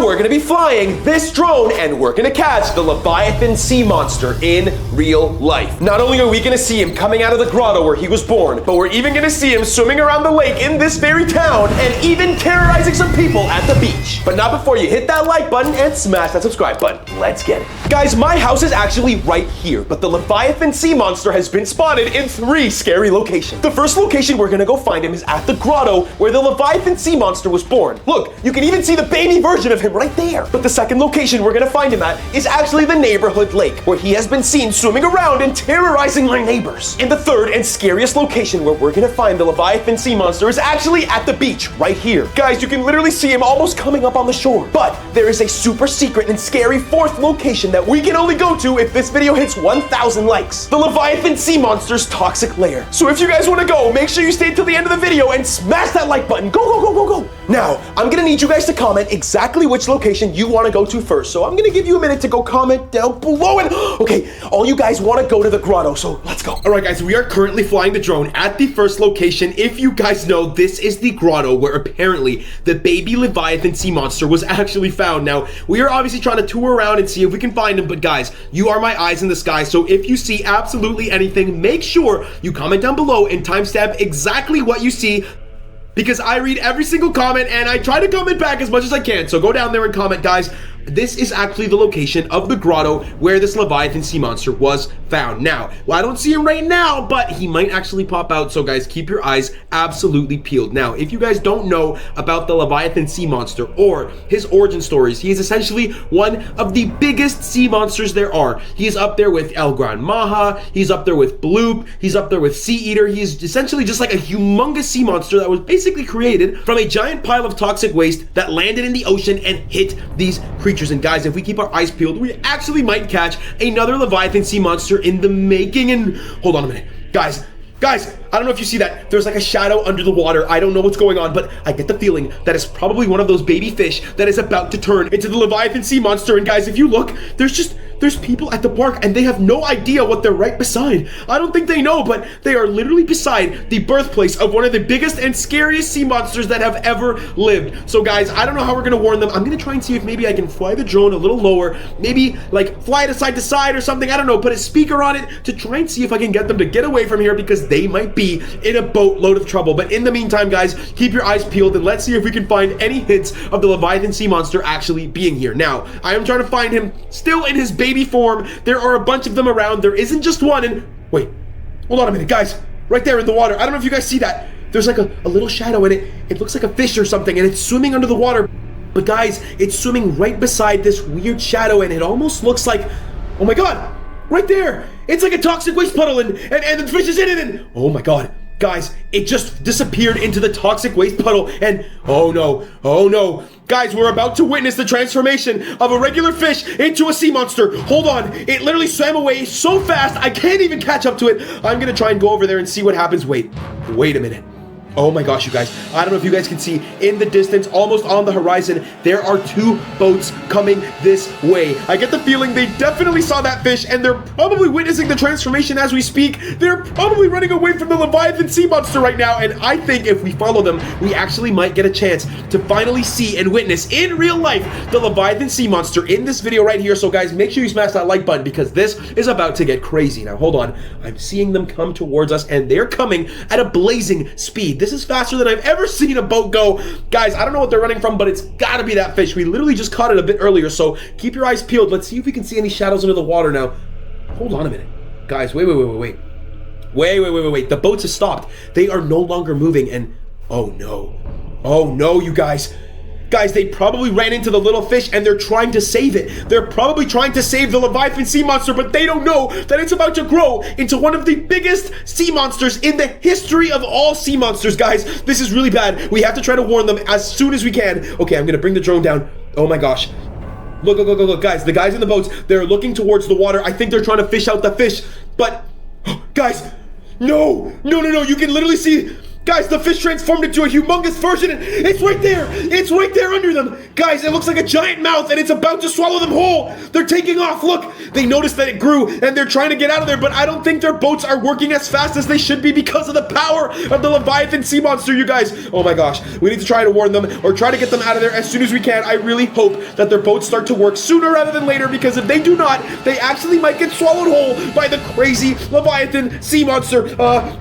we're gonna be flying this drone and we're gonna catch the Leviathan sea monster in real life. Not only are we gonna see him coming out of the grotto where he was born, but we're even gonna see him swimming around the lake in this very town and even terrorizing some people at the beach. But not before you hit that like button and smash that subscribe button. Let's get it. Guys, my house is actually right here, but the Leviathan sea monster has been spotted in 3 scary locations. The first location we're gonna go find him is at the grotto where the Leviathan sea monster was born. Look, you can even see the baby version of him right there. But the second location we're gonna find him at is actually the neighborhood lake, where he has been seen swimming around and terrorizing my neighbors. And the third and scariest location where we're gonna find the Leviathan sea monster is actually at the beach right here. Guys, you can literally see him almost coming up on the shore. But there is a super secret and scary 4th location that we can only go to if this video hits 1,000 likes. The Leviathan sea monster's toxic lair. So if you guys wanna go, make sure you stay till the end of the video and smash that like button. Go, go, go, go, go. Now, I'm gonna need you guys to comment exactly which location you wanna go to first. So I'm gonna give you a minute to go comment down below and, okay, all you guys wanna go to the grotto, so let's go. All right, guys, we are currently flying the drone at the first location. If you guys know, this is the grotto where apparently the baby Leviathan sea monster was actually found. Now, we are obviously trying to tour around and see if we can find him, but guys, you are my eyes in the sky, so if you see absolutely anything, make sure you comment down below and timestamp exactly what you see, because I read every single comment and I try to comment back as much as I can. So go down there and comment, guys. This is actually the location of the grotto where this Leviathan sea monster was found. Now, well, I don't see him right now, but he might actually pop out. So guys, keep your eyes absolutely peeled. Now, if you guys don't know about the Leviathan sea monster or his origin stories, he is essentially one of the biggest sea monsters there are. He is up there with GRAN MAJA. He's up there with Bloop. He's up there with Sea Eater. He is essentially just like a humongous sea monster that was basically created from a giant pile of toxic waste that landed in the ocean and hit these creatures. And guys, if we keep our eyes peeled, we actually might catch another Leviathan sea monster in the making. And hold on a minute, guys, I don't know if you see that. There's like a shadow under the water. I don't know what's going on, but I get the feeling that it's probably one of those baby fish that is about to turn into the Leviathan sea monster. And guys, if you look, there's people at the park and they have no idea what they're right beside. I don't think they know, but they are literally beside the birthplace of one of the biggest and scariest sea monsters that have ever lived. So guys, I don't know how we're gonna warn them. I'm gonna try and see if maybe I can fly the drone a little lower, maybe like fly it side to side or something. I don't know, put a speaker on it to try and see if I can get them to get away from here, because they might be in a boatload of trouble. But in the meantime, guys, keep your eyes peeled and let's see if we can find any hints of the Leviathan sea monster actually being here. Now, I am trying to find him still in his baby form. There are a bunch of them around. There isn't just one. And wait, hold on a minute, guys. Right there in the water. I don't know if you guys see that. There's like a little shadow in it. It looks like a fish or something, and it's swimming under the water. But guys, it's swimming right beside this weird shadow, and it almost looks like, oh my god, right there. It's like a toxic waste puddle, and the fish is in it, and oh my god. Guys, it just disappeared into the toxic waste puddle, and oh no. Guys, we're about to witness the transformation of a regular fish into a sea monster. Hold on, it literally swam away so fast, I can't even catch up to it. I'm gonna try and go over there and see what happens. Wait a minute. Oh my gosh, you guys. I don't know if you guys can see in the distance, almost on the horizon, there are 2 boats coming this way. I get the feeling they definitely saw that fish and they're probably witnessing the transformation as we speak. They're probably running away from the Leviathan sea monster right now. And I think if we follow them, we actually might get a chance to finally see and witness in real life the Leviathan sea monster in this video right here. So guys, make sure you smash that like button because this is about to get crazy. Now, hold on. I'm seeing them come towards us and they're coming at a blazing speed. This is faster than I've ever seen a boat go. Guys, I don't know what they're running from, but it's gotta be that fish. We literally just caught it a bit earlier, so keep your eyes peeled. Let's see if we can see any shadows under the water now. Hold on a minute. Guys, wait. The boats have stopped. They are no longer moving, and oh no, you guys. Guys, they probably ran into the little fish and they're trying to save it. They're probably trying to save the Leviathan sea monster, but they don't know that it's about to grow into one of the biggest sea monsters in the history of all sea monsters, guys. This is really bad. We have to try to warn them as soon as we can. Okay, I'm gonna bring the drone down. Oh my gosh. Look, guys. The guys in the boats, they're looking towards the water. I think they're trying to fish out the fish, but guys, no. You can literally see Guys, the fish transformed into a humongous version, and it's right there! It's right there under them! Guys, it looks like a giant mouth, and it's about to swallow them whole! They're taking off, look! They noticed that it grew, and they're trying to get out of there, but I don't think their boats are working as fast as they should be because of the power of the Leviathan sea monster, you guys! Oh my gosh, we need to try to warn them, or try to get them out of there as soon as we can. I really hope that their boats start to work sooner rather than later, because if they do not, they actually might get swallowed whole by the crazy Leviathan sea monster.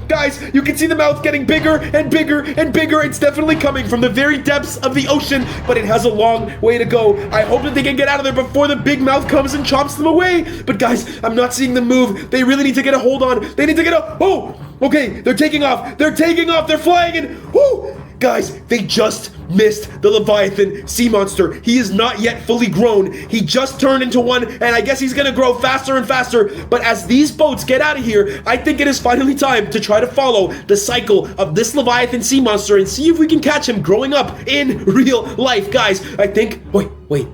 Guys, you can see the mouth getting bigger and bigger and bigger. It's definitely coming from the very depths of the ocean, but it has a long way to go. I hope that they can get out of there before the big mouth comes and chops them away. But guys, I'm not seeing them move. They really need to get a hold on. They need to get a... Oh, okay, they're taking off. They're taking off. They're flying and... Whoo! Guys, they just missed the Leviathan sea monster. He is not yet fully grown. He just turned into one, and I guess he's gonna grow faster and faster. But as these boats get out of here, I think it is finally time to try to follow the cycle of this Leviathan sea monster and see if we can catch him growing up in real life. Guys, I think... Wait.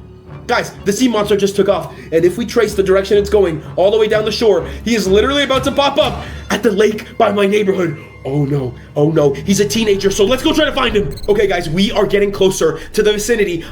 Guys, the sea monster just took off, and if we trace the direction it's going all the way down the shore, he is literally about to pop up at the lake by my neighborhood. Oh no, he's a teenager, so let's go try to find him. Okay guys, we are getting closer to the vicinity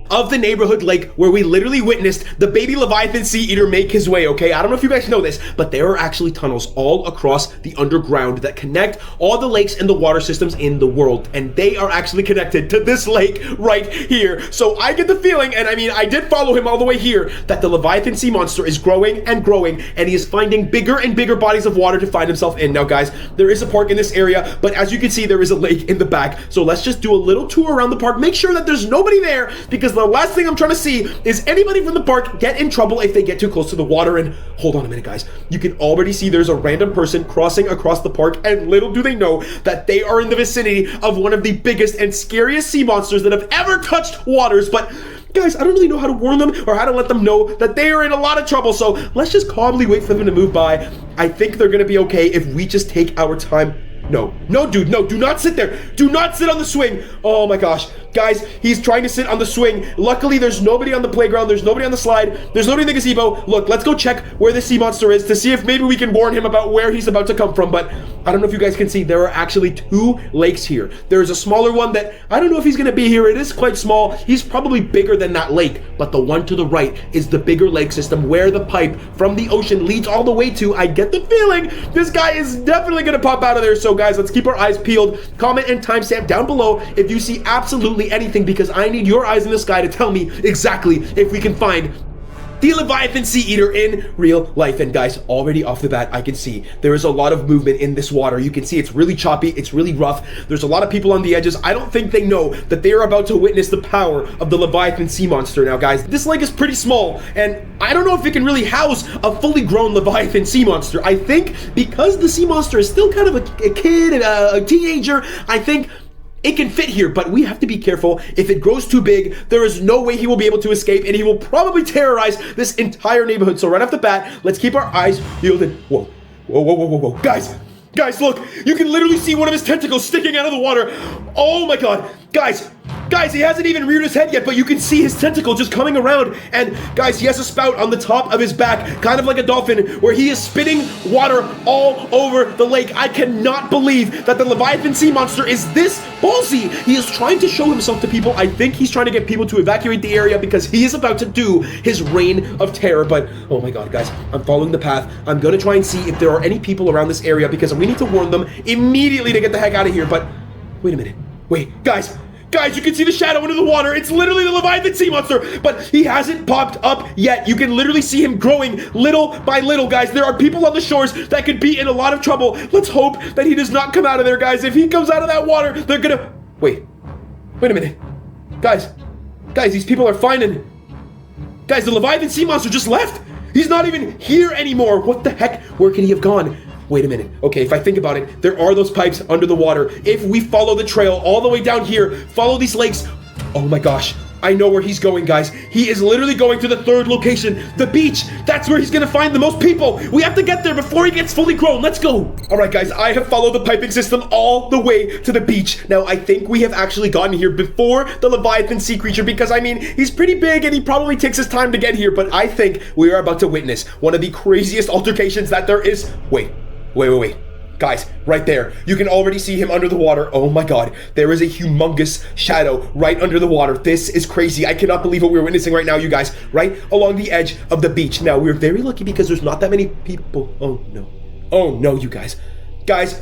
of the neighborhood lake where we literally witnessed the baby Leviathan sea eater make his way, okay? I don't know if you guys know this, but there are actually tunnels all across the underground that connect all the lakes and the water systems in the world, and they are actually connected to this lake right here. So I get the feeling, and I mean, I did follow him all the way here, that the Leviathan sea monster is growing and growing, and he is finding bigger and bigger bodies of water to find himself in. Now guys, there is a park in this area, but as you can see, there is a lake in the back. So let's just do a little tour around the park, make sure that there's nobody there, because the last thing I'm trying to see is anybody from the park get in trouble if they get too close to the water. And hold on a minute, guys. You can already see there's a random person crossing across the park, and little do they know that they are in the vicinity of one of the biggest and scariest sea monsters that have ever touched waters. But guys, I don't really know how to warn them or how to let them know that they are in a lot of trouble. So let's just calmly wait for them to move by. I think they're going to be okay if we just take our time. No, dude, no, do not sit there. Do not sit on the swing. Oh my gosh. Guys, he's trying to sit on the swing. Luckily, there's nobody on the playground. There's nobody on the slide. There's nobody in the gazebo. Look, let's go check where the sea monster is to see if maybe we can warn him about where he's about to come from. But I don't know if you guys can see, there are actually two lakes here. There's a smaller one that I don't know if he's going to be here. It is quite small. He's probably bigger than that lake. But the one to the right is the bigger lake system where the pipe from the ocean leads all the way to. I get the feeling this guy is definitely going to pop out of there. So guys, let's keep our eyes peeled. Comment and timestamp down below if you see absolutely anything, because I need your eyes in the sky to tell me exactly if we can find the Leviathan sea eater in real life. And guys, already off the bat, I can see there is a lot of movement in this water. You can see it's really choppy, it's really rough. There's a lot of people on the edges. I don't think they know that they are about to witness the power of the Leviathan sea monster. Now guys, this lake is pretty small, and I don't know if it can really house a fully grown Leviathan sea monster. I think because the sea monster is still kind of a kid and a teenager, I think it can fit here, but we have to be careful. If it grows too big, there is no way he will be able to escape, and he will probably terrorize this entire neighborhood. So right off the bat, let's keep our eyes peeled and whoa. Guys, look, you can literally see one of his tentacles sticking out of the water. Oh my god. Guys, he hasn't even reared his head yet, but you can see his tentacle just coming around. And guys, he has a spout on the top of his back, kind of like a dolphin, where he is spitting water all over the lake. I cannot believe that the Leviathan sea monster is this ballsy. He is trying to show himself to people. I think he's trying to get people to evacuate the area because he is about to do his reign of terror. But oh my god, guys, I'm following the path. I'm gonna try and see if there are any people around this area, because we need to warn them immediately to get the heck out of here. But wait a minute. Wait, guys, you can see the shadow under the water. It's literally the Leviathan sea monster, but he hasn't popped up yet. You can literally see him growing little by little, guys. There are people on the shores that could be in a lot of trouble. Let's hope that he does not come out of there, guys. If he comes out of that water, they're gonna... Wait a minute. Guys, these people are finding... Guys, the Leviathan sea monster just left. He's not even here anymore. What the heck? Where can he have gone? Wait a minute. Okay, if I think about it, there are those pipes under the water. If we follow the trail all the way down here, follow these lakes. Oh my gosh, I know where he's going, guys. He is literally going to the third location, the beach. That's where he's gonna find the most people. We have to get there before he gets fully grown. Let's go. All right, guys, I have followed the piping system all the way to the beach. Now, I think we have actually gotten here before the Leviathan sea creature, because, I mean, he's pretty big and he probably takes his time to get here, but I think we are about to witness one of the craziest altercations that there is. Wait. Guys, right there. You can already see him under the water. Oh my god. There is a humongous shadow right under the water. This is crazy. I cannot believe what we're witnessing right now, you guys. Right along the edge of the beach. Now, we're very lucky because there's not that many people. Oh no. Oh no, you guys. Guys,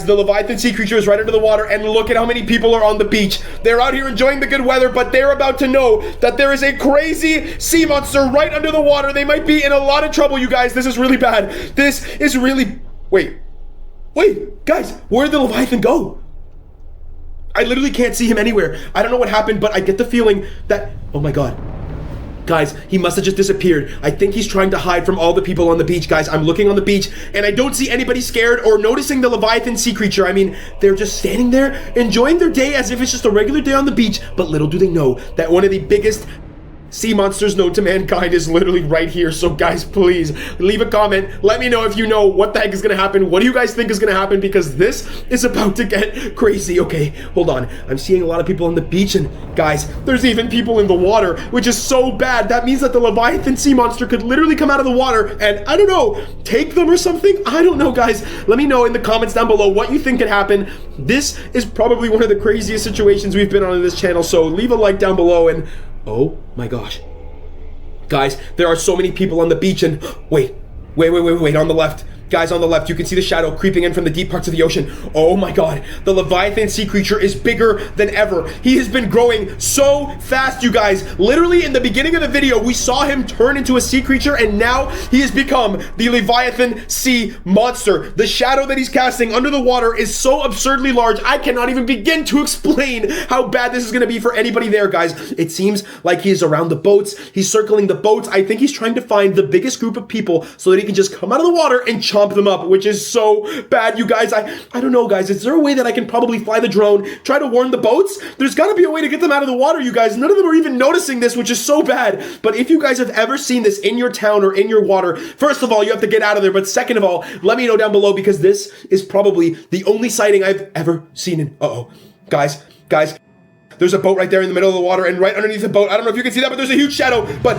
the Leviathan sea creature is right under the water, and look at how many people are on the beach. They're out here enjoying the good weather, but they're about to know that there is a crazy sea monster right under the water. They might be in a lot of trouble, you guys. This is really bad. This is really... Wait, guys, where did the Leviathan go? I literally can't see him anywhere. I don't know what happened, but I get the feeling that... Oh my god. Guys, he must have just disappeared. I think he's trying to hide from all the people on the beach, guys. I'm looking on the beach, and I don't see anybody scared or noticing the Leviathan sea creature. I mean, they're just standing there, enjoying their day as if it's just a regular day on the beach, but little do they know that one of the biggest sea monsters known to mankind is literally right here. So guys, please leave a comment. Let me know if you know what the heck is gonna happen. What do you guys think is gonna happen? Because this is about to get crazy. Okay, hold on. I'm seeing a lot of people on the beach, and guys, there's even people in the water, which is so bad. That means that the Leviathan sea monster could literally come out of the water and, I don't know, take them or something? I don't know, guys. Let me know in the comments down below what you think could happen. This is probably one of the craziest situations we've been on in this channel, so leave a like down below. And oh my gosh. Guys, there are so many people on the beach, and wait, on the left. Guys, on the left, you can see the shadow creeping in from the deep parts of the ocean. Oh my god, the Leviathan sea creature is bigger than ever. He has been growing so fast, you guys. Literally, in the beginning of the video, we saw him turn into a sea creature, and now he has become the Leviathan sea monster. The shadow that he's casting under the water is so absurdly large, I cannot even begin to explain how bad this is going to be for anybody there, guys. It seems like he is around the boats. He's circling the boats. I think he's trying to find the biggest group of people so that he can just come out of the water and chomp them up, which is so bad, you guys. I don't know, guys. Is there a way that I can probably fly the drone, try to warn the boats? There's got to be a way to get them out of the water, you guys. None of them are even noticing this, which is so bad. But if you guys have ever seen this in your town or in your water, first of all, you have to get out of there. But second of all, let me know down below, because this is probably the only sighting I've ever seen in... Guys, there's a boat right there in the middle of the water, and right underneath the boat, I don't know if you can see that, but there's a huge shadow. But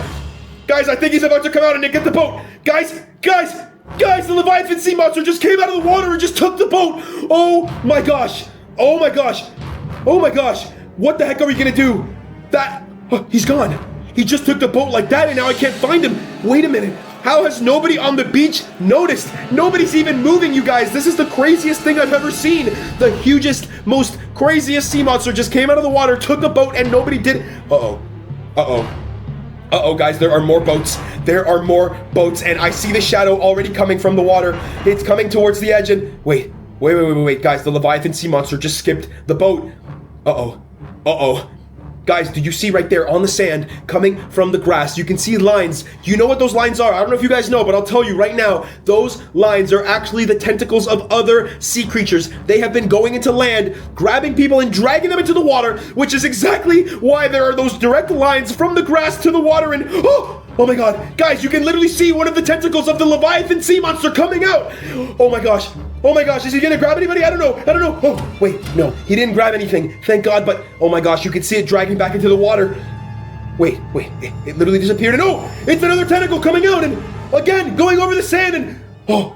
guys, I think he's about to come out and get the boat. Guys, the Leviathan sea monster just came out of the water and just took the boat. Oh my gosh. What the heck are we gonna do? He's gone. He just took the boat like that, and now I can't find him. Wait a minute. How has nobody on the beach noticed? Nobody's even moving, you guys. This is the craziest thing I've ever seen. The hugest, most craziest sea monster just came out of the water, took a boat, and nobody did. Guys, there are more boats. There are more boats, and I see the shadow already coming from the water. It's coming towards the edge, and wait, guys, the Leviathan sea monster just skipped the boat. Guys, do you see right there on the sand, coming from the grass, you can see lines. You know what those lines are. I don't know if you guys know, but I'll tell you right now, those lines are actually the tentacles of other sea creatures. They have been going into land, grabbing people and dragging them into the water, which is exactly why there are those direct lines from the grass to the water. And oh my god, guys, you can literally see one of the tentacles of the Leviathan sea monster coming out. Oh my gosh, is he gonna grab anybody? I don't know. Oh, wait, no, he didn't grab anything, thank god, but oh my gosh, you can see it dragging back into the water. Wait, it literally disappeared, and it's another tentacle coming out, and again, going over the sand, and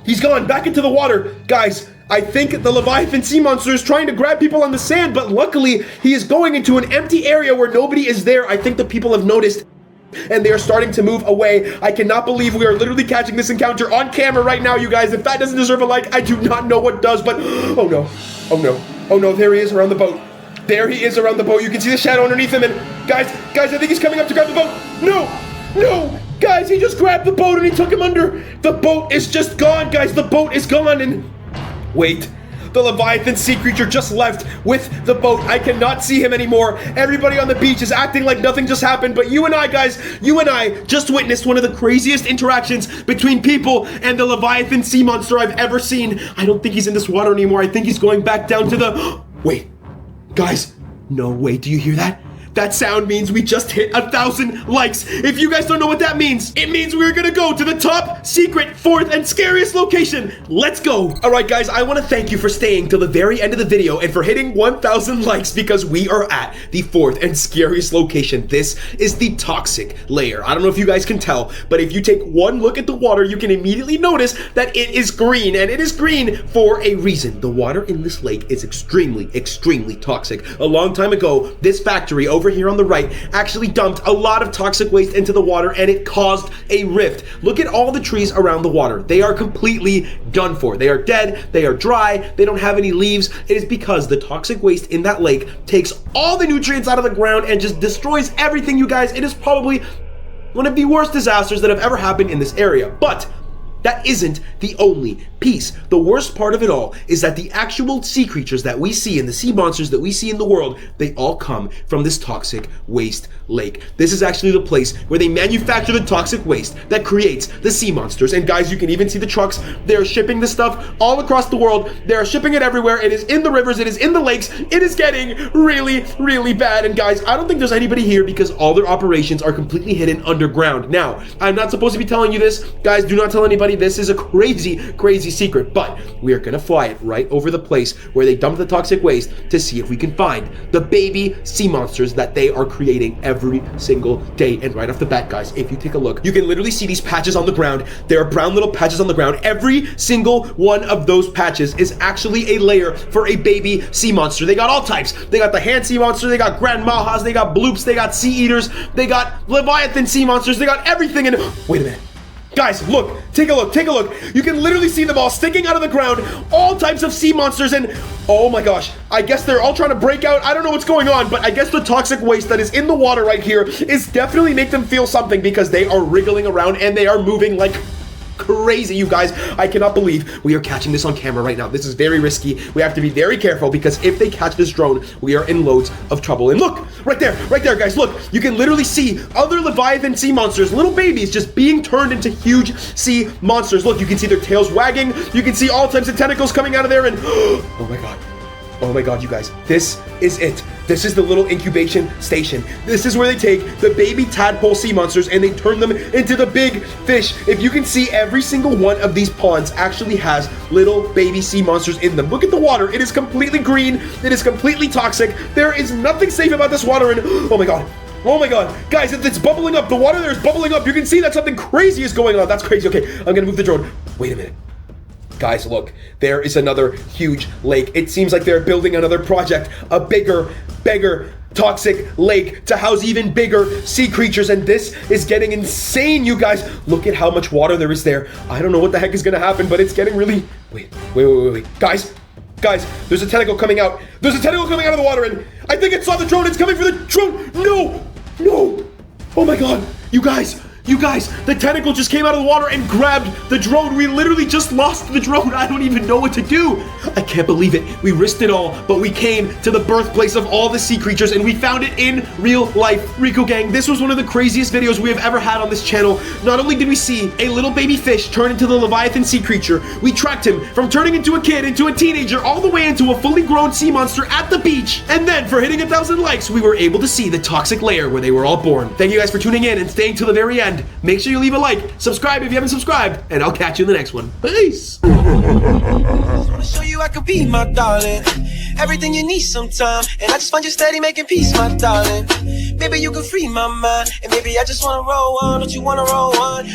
he's gone back into the water. Guys, I think the Leviathan sea monster is trying to grab people on the sand, but luckily, he is going into an empty area where nobody is there. I think the people have noticed, and they are starting to move away. I cannot believe we are literally catching this encounter on camera right now, you guys. If that doesn't deserve a like, I do not know what does, but oh no, there he is around the boat. You can see the shadow underneath him, and guys, I think he's coming up to grab the boat. No, guys, he just grabbed the boat and he took him under. The boat is just gone, guys. The boat is gone, and wait. The Leviathan sea creature just left with the boat. I cannot see him anymore. Everybody on the beach is acting like nothing just happened, but you and I, guys, just witnessed one of the craziest interactions between people and the Leviathan sea monster I've ever seen. I don't think he's in this water anymore. I think he's going back down to the... Wait, guys. No, wait, do you hear that? That sound means we just hit 1,000 likes. If you guys don't know what that means, it means we're gonna go to the top secret, fourth, and scariest location. Let's go. All right, guys, I want to thank you for staying till the very end of the video and for hitting 1,000 likes because we are at the fourth and scariest location. This is the toxic lair. I don't know if you guys can tell, but if you take one look at the water, you can immediately notice that it is green, and it is green for a reason. The water in this lake is extremely, extremely toxic. A long time ago, this factory over here on the right actually dumped a lot of toxic waste into the water, and it caused a rift. Look at all the trees around the water. They are completely done for. They are dead, they are dry, they don't have any leaves. It is because the toxic waste in that lake takes all the nutrients out of the ground and just destroys everything, you guys. It is probably one of the worst disasters that have ever happened in this area. But that isn't the only piece. The worst part of it all is that the actual sea creatures that we see and the sea monsters that we see in the world, they all come from this toxic waste lake. This is actually the place where they manufacture the toxic waste that creates the sea monsters. And guys, you can even see the trucks. They're shipping this stuff all across the world. They're shipping it everywhere. It is in the rivers. It is in the lakes. It is getting really, really bad. And guys, I don't think there's anybody here because all their operations are completely hidden underground. Now, I'm not supposed to be telling you this. Guys, do not tell anybody. This is a crazy, crazy secret, but we are gonna fly it right over the place where they dump the toxic waste to see if we can find the baby sea monsters that they are creating every single day. And right off the bat, guys, if you take a look, you can literally see these patches on the ground. There are brown little patches on the ground. Every single one of those patches is actually a lair for a baby sea monster. They got all types. They got the hand sea monster, they got GRAN MAJAs, they got bloops, they got sea eaters, they got Leviathan sea monsters, they got everything. And wait a minute. Guys, look, take a look, take a look. You can literally see them all sticking out of the ground, all types of sea monsters, and oh my gosh, I guess they're all trying to break out. I don't know what's going on, but I guess the toxic waste that is in the water right here is definitely make them feel something because they are wriggling around and they are moving like crazy, you guys. I cannot believe we are catching this on camera right now. This is very risky. We have to be very careful because if they catch this drone, we are in loads of trouble. And look, right there, guys, look. You can literally see other Leviathan sea monsters, little babies, just being turned into huge sea monsters. Look, you can see their tails wagging. You can see all types of tentacles coming out of there, and oh my god. Oh my god, you guys, this is it. This is the little incubation station. This is where they take the baby tadpole sea monsters and they turn them into the big fish. If you can see, every single one of these ponds actually has little baby sea monsters in them. Look at the water. It is completely green. It is completely toxic. There is nothing safe about this water, and oh my god. Oh my god. Guys, it's bubbling up. The water there is bubbling up. You can see that something crazy is going on. That's crazy. Okay, I'm gonna move the drone. Wait a minute. Guys, look, there is another huge lake. It seems like they're building another project, a bigger toxic lake to house even bigger sea creatures, and this is getting insane, you guys. Look at how much water there is there. I don't know what the heck is gonna happen, but it's getting really... Wait. Guys, there's a tentacle coming out. There's a tentacle coming out of the water, and I think it saw the drone. It's coming for the drone. No. Oh my god, you guys, the tentacle just came out of the water and grabbed the drone. We literally just lost the drone. I don't even know what to do. I can't believe it. We risked it all, but we came to the birthplace of all the sea creatures and we found it in real life. Rico Gang, this was one of the craziest videos we have ever had on this channel. Not only did we see a little baby fish turn into the Leviathan sea creature, we tracked him from turning into a kid, into a teenager, all the way into a fully grown sea monster at the beach. And then for hitting 1,000 likes, we were able to see the toxic lair where they were all born. Thank you guys for tuning in and staying till the very end. Make sure you leave a like, subscribe if you haven't subscribed, and I'll catch you in the next one. Peace! I wanna show you I could be my darling. Everything you need sometime. And I just find you steady making peace, my darling. Maybe you can free my mind. And maybe I just wanna roll on. Don't you wanna roll on?